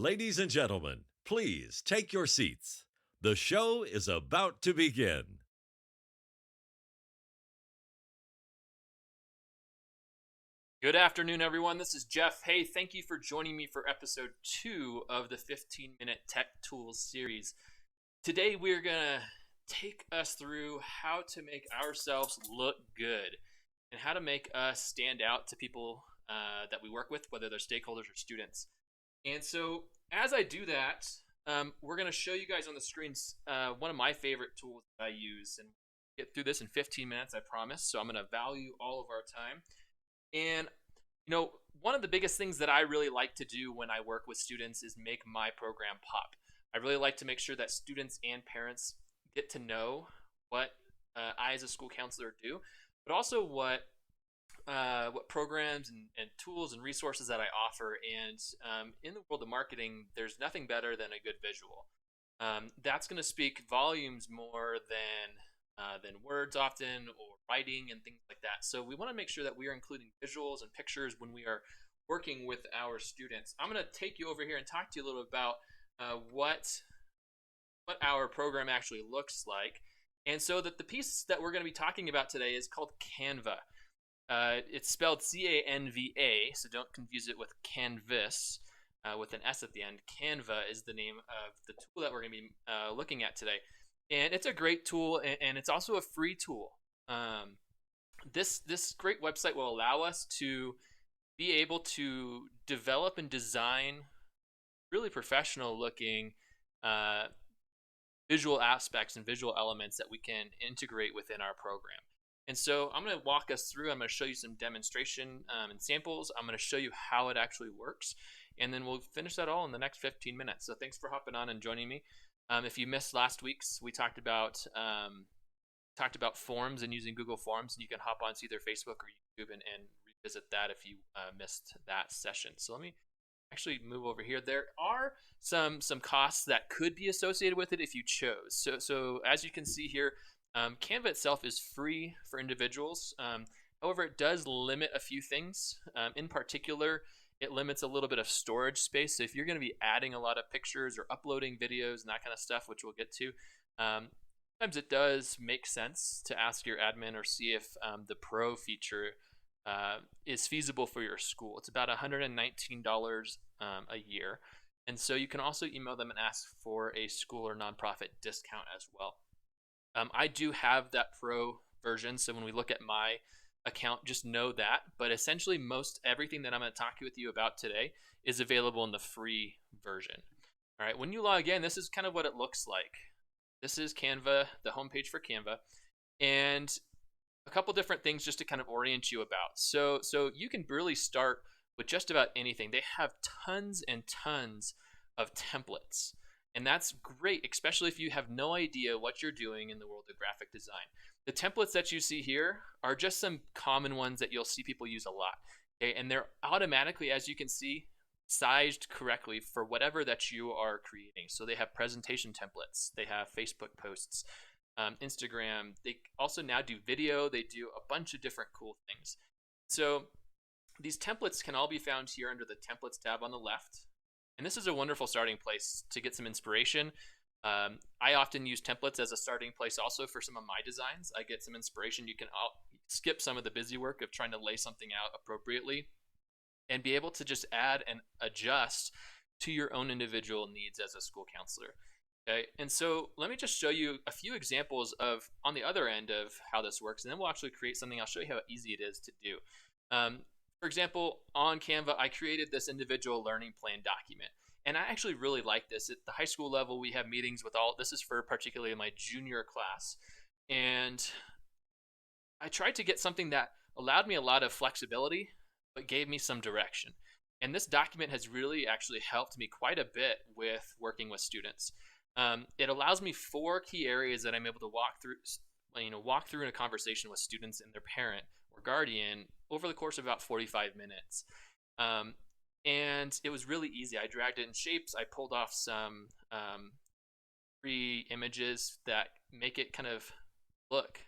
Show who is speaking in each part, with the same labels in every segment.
Speaker 1: Ladies and gentlemen, please take your seats. The show is about to begin.
Speaker 2: Good afternoon, everyone. This is Jeff. Hey, thank you for joining me for episode 2 of the 15-minute Tech Tools series. Today, we're going to take us through how to make ourselves look good and how to make us stand out to people that we work with, whether they're stakeholders or students. And so, as I do that, we're going to show you guys on the screens one of my favorite tools that I use, and get through this in 15 minutes, I promise. So I'm going to value all of our time. And, one of the biggest things that I really like to do when I work with students is make my program pop. I really like to make sure that students and parents get to know what I as a school counselor do, but also what programs and tools and resources that I offer. And in the world of marketing, there's nothing better than a good visual. That's going to speak volumes more than words often, or writing and things like that. So we want to make sure that we are including visuals and pictures when we are working with our students. I'm going to take you over here and talk to you a little about what our program actually looks like. And so that the piece that we're going to be talking about today is called Canva. It's spelled C-A-N-V-A, so don't confuse it with Canvas with an S at the end. Canva is the name of the tool that we're going to be looking at today. And it's a great tool, and it's also a free tool. This great website will allow us to be able to develop and design really professional looking visual aspects and visual elements that we can integrate within our program. And so I'm going to walk us through. I'm going to show you some demonstration and samples. I'm going to show you how it actually works, and then we'll finish that all in the next 15 minutes. So thanks for hopping on and joining me. If you missed last week's, we talked about forms and using Google Forms, and you can hop onto either Facebook or YouTube and revisit that if you missed that session. So let me actually move over here. There are some costs that could be associated with it if you chose. So as you can see here, Canva itself is free for individuals. However, it does limit a few things. In particular, it limits a little bit of storage space. So if you're going to be adding a lot of pictures or uploading videos and that kind of stuff, which we'll get to, sometimes it does make sense to ask your admin or see if the Pro feature is feasible for your school. It's about $119 a year. And so you can also email them and ask for a school or nonprofit discount as well. I do have that Pro version, so when we look at my account, just know that. But essentially, everything that I'm going to talk with you about today is available in the free version. All right, when you log in, this is kind of what it looks like. This is Canva, the homepage for Canva, and a couple different things just to kind of orient you about. So you can really start with just about anything. They have tons and tons of templates. And that's great, especially if you have no idea what you're doing in the world of graphic design. The templates that you see here are just some common ones that you'll see people use a lot. Okay? And they're automatically, as you can see, sized correctly for whatever that you are creating. So they have presentation templates, they have Facebook posts, Instagram. They also now do video. They do a bunch of different cool things. So these templates can all be found here under the Templates tab on the left. And this is a wonderful starting place to get some inspiration. I often use templates as a starting place also for some of my designs. I get some inspiration. You can skip some of the busy work of trying to lay something out appropriately and be able to just add and adjust to your own individual needs as a school counselor. Okay, and so let me just show you a few examples of on the other end of how this works, and then we'll actually create something. I'll show you how easy it is to do. For example, on Canva, I created this individual learning plan document. And I actually really like this. At the high school level, we have meetings with this is for particularly my junior class. And I tried to get something that allowed me a lot of flexibility, but gave me some direction. And this document has really actually helped me quite a bit with working with students. It allows me 4 key areas that I'm able to walk through in a conversation with students and their parent or guardian over the course of about 45 minutes. And it was really easy. I dragged it in shapes. I pulled off some free images that make it kind of look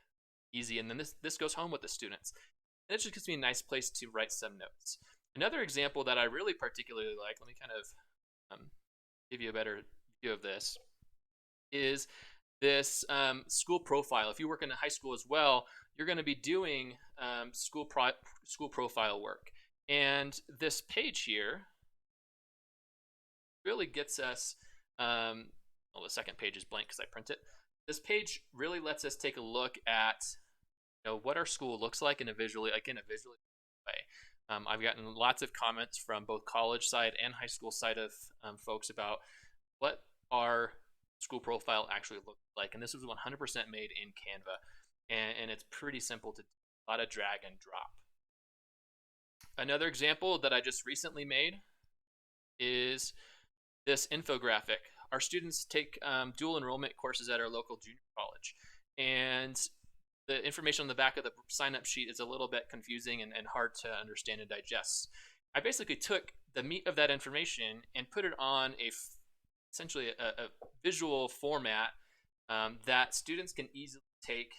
Speaker 2: easy. And then this goes home with the students. And it just gives me a nice place to write some notes. Another example that I really particularly like, let me kind of give you a better view of this, is this school profile. If you work in a high school as well, you're going to be doing school profile work. And this page here really gets us. Well, the second page is blank because I print it. This page really lets us take a look at what our school looks like in a visually way. I've gotten lots of comments from both college side and high school side of folks about what our school profile actually looks like, and this was 100% made in Canva, and it's pretty simple to do. A lot of drag and drop. Another example that I just recently made is this infographic. Our students take dual enrollment courses at our local junior college, and the information on the back of the sign-up sheet is a little bit confusing and hard to understand and digest. I basically took the meat of that information and put it on essentially a visual format that students can easily take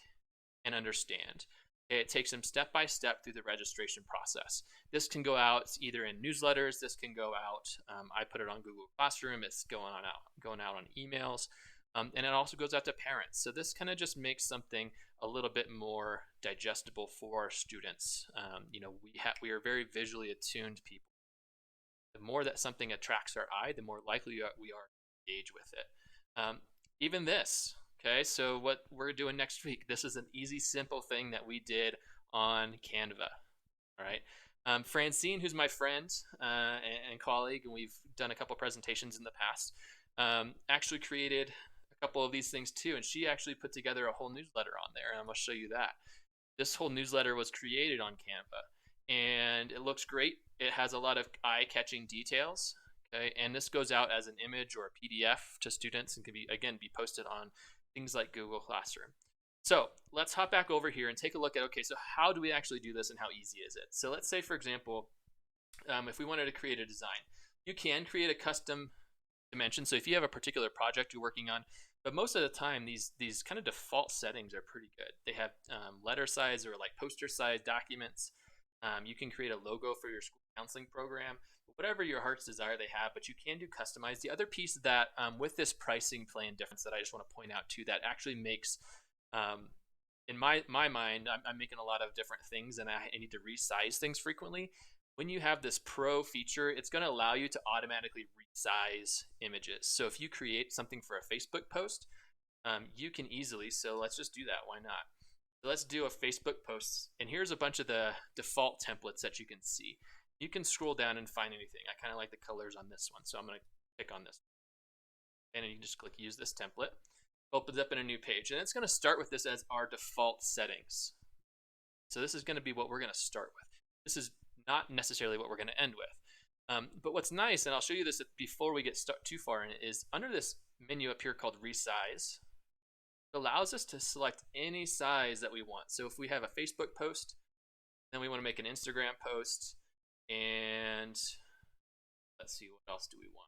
Speaker 2: and understand. It takes them step by step through the registration process. This can go out either in newsletters. This can go out. I put it on Google Classroom. It's going out on emails, and it also goes out to parents. So this kind of just makes something a little bit more digestible for our students. We are very visually attuned people. The more that something attracts our eye, the more likely we are to engage with it. Even this. Okay, so what we're doing next week, this is an easy, simple thing that we did on Canva. All right. Francine, who's my friend and colleague, and we've done a couple presentations in the past, actually created a couple of these things too, and she actually put together a whole newsletter on there, and I'm going to show you that. This whole newsletter was created on Canva, and it looks great. It has a lot of eye-catching details. Okay, and this goes out as an image or a PDF to students and can be posted on things like Google Classroom. So let's hop back over here and take a look at, okay, so how do we actually do this and how easy is it? So let's say, for example, if we wanted to create a design, you can create a custom dimension. So if you have a particular project you're working on, but most of the time, these kind of default settings are pretty good. They have letter size or like poster size documents. You can create a logo for your school counseling program, whatever your heart's desire they have, but you can do customize. The other piece that with this pricing plan difference that I just want to point out too, that actually makes, in my mind, I'm making a lot of different things and I need to resize things frequently. When you have this pro feature, it's going to allow you to automatically resize images. So if you create something for a Facebook post, you can easily, so let's just do that, why not? So let's do a Facebook post, and here's a bunch of the default templates that you can see. You can scroll down and find anything. I kind of like the colors on this one, so I'm going to click on this. And you can just click use this template. Opens up in a new page, and it's going to start with this as our default settings. So this is going to be what we're going to start with. This is not necessarily what we're going to end with. But what's nice, and I'll show you this before we get too far in it, is under this menu up here called resize, it allows us to select any size that we want. So if we have a Facebook post, then we want to make an Instagram post, and let's see, what else do we want?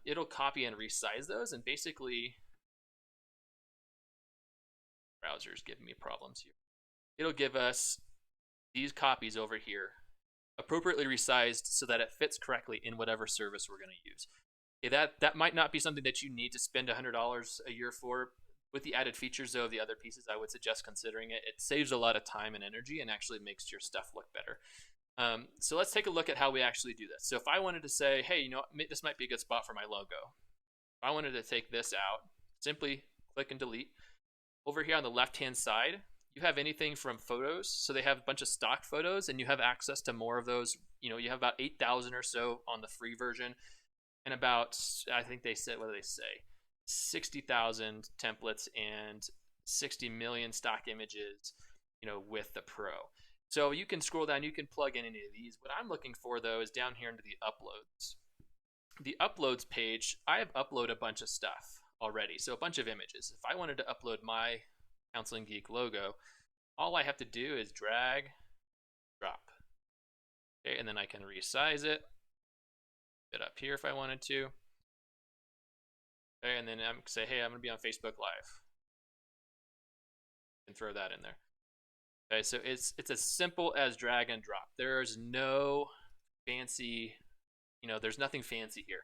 Speaker 2: It'll copy and resize those, and basically, browser's giving me problems here. It'll give us these copies over here, appropriately resized so that it fits correctly in whatever service we're going to use. Okay, that might not be something that you need to spend $100 a year for. With the added features, though, of the other pieces, I would suggest considering it. It saves a lot of time and energy and actually makes your stuff look better. So let's take a look at how we actually do this. So if I wanted to say, hey, this might be a good spot for my logo. If I wanted to take this out, simply click and delete. Over here on the left-hand side, you have anything from photos. So they have a bunch of stock photos, and you have access to more of those. You have about 8,000 or so on the free version, and about, I think they said, what do they say? 60,000 templates and 60 million stock images, with the Pro. So you can scroll down, you can plug in any of these. What I'm looking for, though, is down here into the uploads. The uploads page, I have uploaded a bunch of stuff already, so a bunch of images. If I wanted to upload my Counseling Geek logo, all I have to do is drag, drop. Okay, and then I can resize it, put it up here if I wanted to. Okay, and then I'm say, hey, I'm going to be on Facebook Live. And throw that in there. Okay, so it's as simple as drag and drop. There's no fancy, there's nothing fancy here.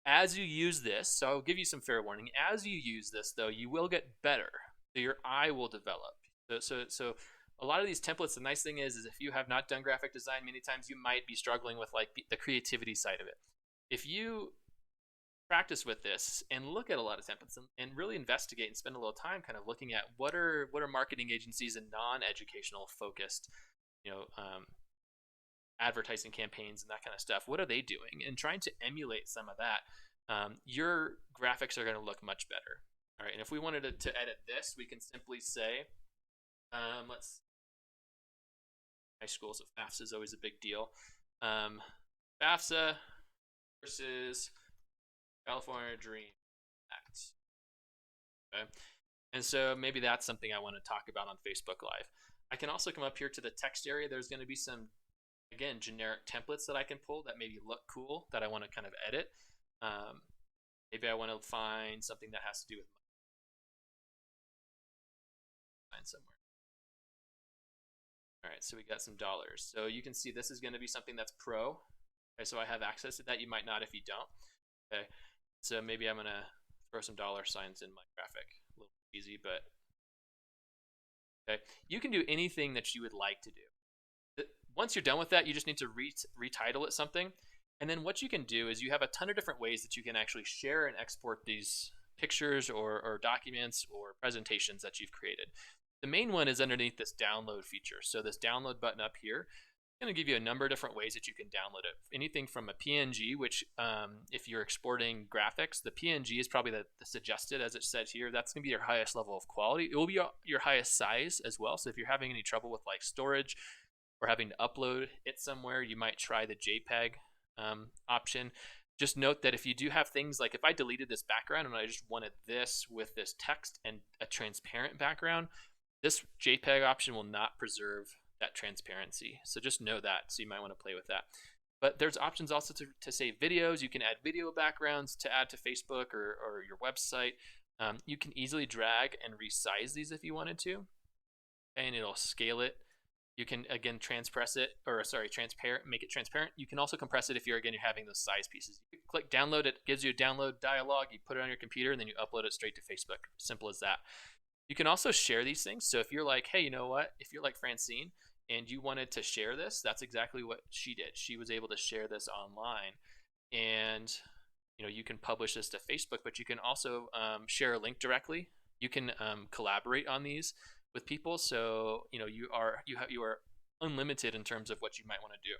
Speaker 2: As you use this, so I'll give you some fair warning. As you use this, though, you will get better. So your eye will develop. So a lot of these templates, the nice thing is if you have not done graphic design, many times you might be struggling with like the creativity side of it. If you practice with this and look at a lot of templates and really investigate and spend a little time kind of looking at what are marketing agencies and non-educational focused, advertising campaigns and that kind of stuff, what are they doing, and trying to emulate some of that, your graphics are going to look much better. All right, and if we wanted to edit this, we can simply say, let's high school, so FAFSA is always a big deal. FAFSA versus California Dream Act. Okay, and so maybe that's something I want to talk about on Facebook Live. I can also come up here to the text area. There's going to be some, again, generic templates that I can pull that maybe look cool that I want to kind of edit. Maybe I want to find something that has to do with find somewhere. All right, so we got some dollars. So you can see this is going to be something that's pro. Okay, so I have access to that. You might not if you don't. Okay, so maybe I'm going to throw some dollar signs in my graphic. A little easy, but okay. You can do anything that you would like to do. Once you're done with that, you just need to retitle it something. And then what you can do is you have a ton of different ways that you can actually share and export these pictures or documents or presentations that you've created. The main one is underneath this download feature. So this download button up here is going to give you a number of different ways that you can download it. Anything from a PNG, which if you're exporting graphics, the PNG is probably the suggested, as it says here. That's going to be your highest level of quality. It will be your highest size as well. So if you're having any trouble with like storage or having to upload it somewhere, you might try the JPEG option. Just note that if you do have things like if I deleted this background and I just wanted this with this text and a transparent background, this JPEG option will not preserve that transparency. So just know that. So you might want to play with that. But there's options also to save videos. You can add video backgrounds to add to Facebook or your website. You can easily drag and resize these if you wanted to, and it'll scale it. You can again transparent, make it transparent. You can also compress it if you're having those size pieces. You click download, it gives you a download dialog. You put it on your computer and then you upload it straight to Facebook. Simple as that. You can also share these things. So if you're like, hey, you know what? If you're like Francine and you wanted to share this, that's exactly what she did. She was able to share this online, and you can publish this to Facebook, but you can also share a link directly. You can collaborate on these with people, so you are unlimited in terms of what you might want to do.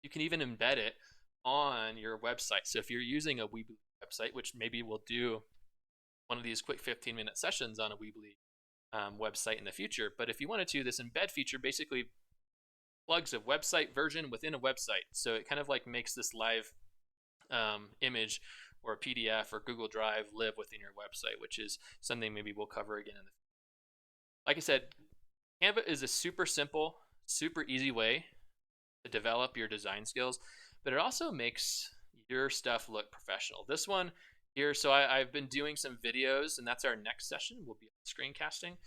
Speaker 2: You can even embed it on your website. So if you're using a Weebly website, which maybe we'll do one of these quick 15-minute sessions on a Weebly website in the future, but if you wanted to, this embed feature basically plugs a website version within a website. So it kind of like makes this live image or a PDF or Google Drive live within your website, which is something maybe we'll cover again in the future. Like I said, Canva is a super simple, super easy way to develop your design skills, but it also makes your stuff look professional. This one here, so I've been doing some videos, and that's our next session. We'll be screencasting,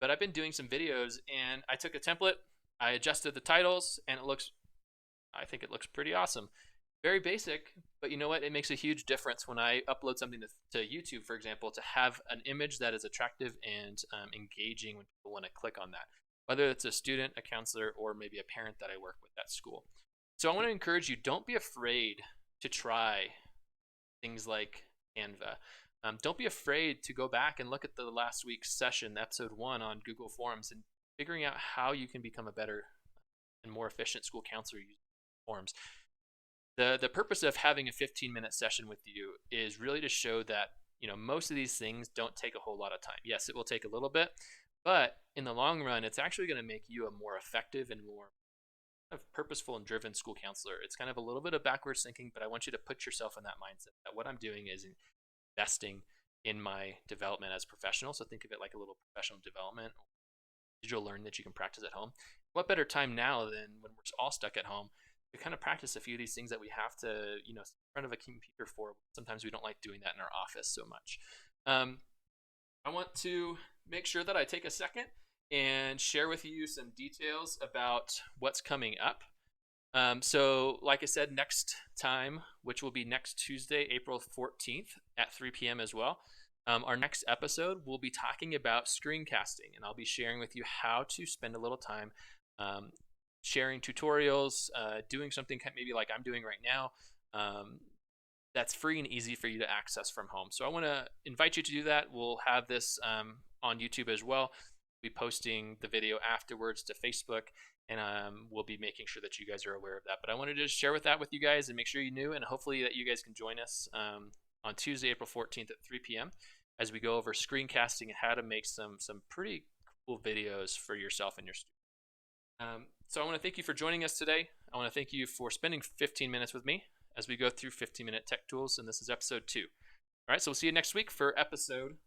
Speaker 2: but I've been doing some videos, and I took a template, I adjusted the titles, and I think it looks pretty awesome. Very basic, but you know what? It makes a huge difference when I upload something to YouTube, for example, to have an image that is attractive and engaging when people want to click on that, whether it's a student, a counselor, or maybe a parent that I work with at school. So I want to encourage you, don't be afraid to try things like Canva. Don't be afraid to go back and look at the last week's session, episode 1 on Google Forms, and figuring out how you can become a better and more efficient school counselor using forms. The purpose of having a 15-minute session with you is really to show that most of these things don't take a whole lot of time. Yes, it will take a little bit, but in the long run, it's actually going to make you a more effective and more purposeful and driven school counselor. It's kind of a little bit of backwards thinking, but I want you to put yourself in that mindset that what I'm doing is investing in my development as a professional. So think of it like a little professional development, digital learning that you can practice at home. What better time now than when we're all stuck at home to kind of practice a few of these things that we have to, sit in front of a computer for. Sometimes we don't like doing that in our office so much. I want to make sure that I take a second and share with you some details about what's coming up. So, like I said, next time, which will be next Tuesday, April 14th at 3 p.m. as well, our next episode, we'll be talking about screencasting, and I'll be sharing with you how to spend a little time um, sharing tutorials, doing something maybe like I'm doing right now. That's free and easy for you to access from home. So I want to invite you to do that. We'll have this on YouTube as well. We'll be posting the video afterwards to Facebook, and we'll be making sure that you guys are aware of that. But I wanted to just share that with you guys and make sure you knew, and hopefully that you guys can join us on Tuesday, April 14th at 3 p.m. as we go over screencasting and how to make some pretty cool videos for yourself and your students. So I want to thank you for joining us today. I want to thank you for spending 15 minutes with me as we go through 15-minute tech tools, and this is episode 2. All right, so we'll see you next week for episode